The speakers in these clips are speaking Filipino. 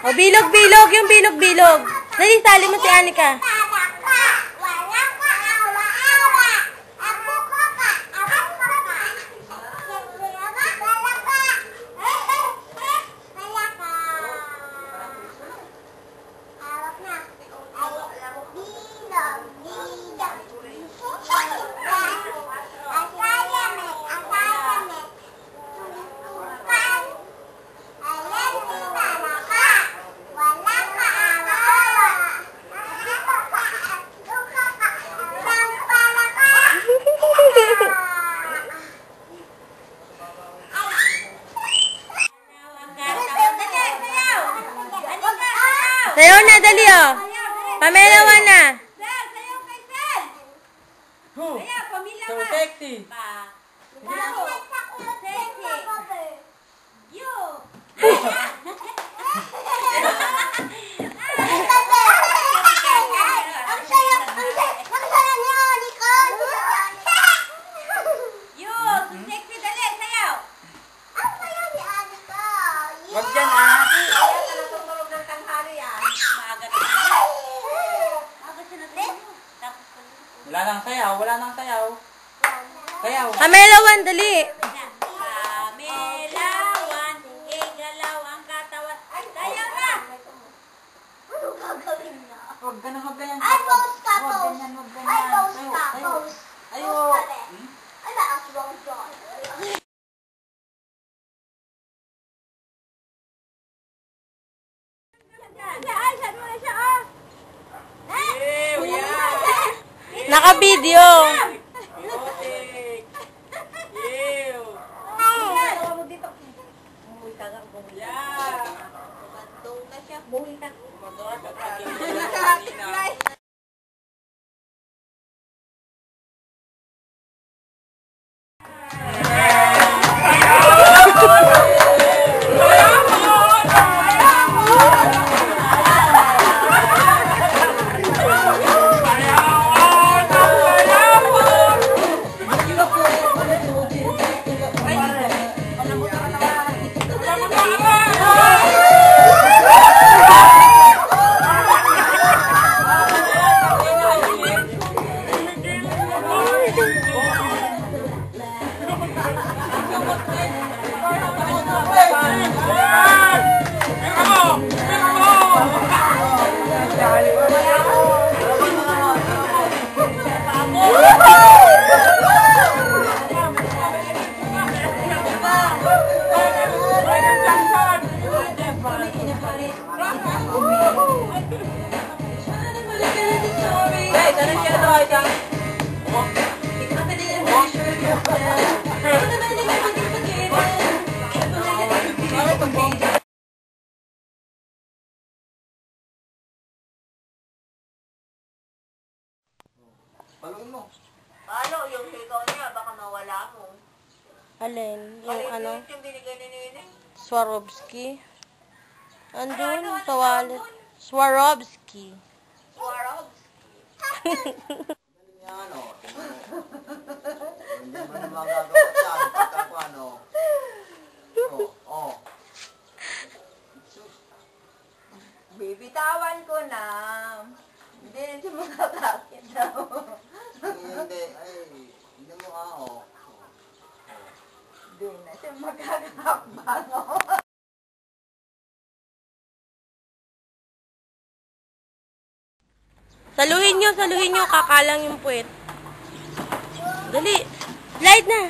O, bilog-bilog. Yung bilog-bilog. Dali, sali mo si Anika. Sayaw na, dali oh. Pamelawan na. Sayaw kay Sel. Sayaw, pamilya ka. So sexy. Sexy. You. You, sexy dali, sayaw. Wag dyan ah. Wala nang sayaw, wala nang sayaw. Sayaw. Pamelawan, dali. Pamelawan, igalaw ang katawan. Sayaw na. Huwag ganun, huwag ganyan. Ay, post ka, Huwag post. ganyan, huwag Ay, ganyan. post ka, Sayo, post. sayo. Post ka Sayo. rin. Ay, naaswang ko. Ay, saan mo na siya, oh. Ew, yeah. Naka-video. Erotic. Ew. Yeah. Palong mo. Paano yung sigaw niya? Baka mawala mo. Alin? Yung ano? Yung binigay ni Nene? Swarovski. Andun, sa wallet. Swarovski. Yan o. Hindi mo naman gagawa dyan. Pagka ano. Oh. Bibitawan ko na. Hindi na siya makakakit daw. Hindi. Ay, hindi mo nga o. Hindi na siya makakakbang. Saluhin nyo, kakalang yung puwet. Dali, slide na.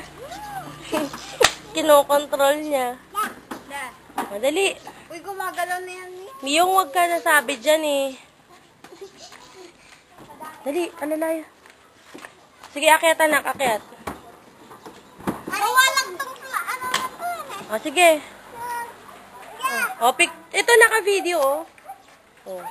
Kinokontrol niya. Madali. Uy, gumagalaw na yan. Miyong wag ka nasabi dyan eh. Dali, alalaya. Sige, akyatan na, akyat. Mawalag tong ano na to O, sige. O, ito naka-video, oh.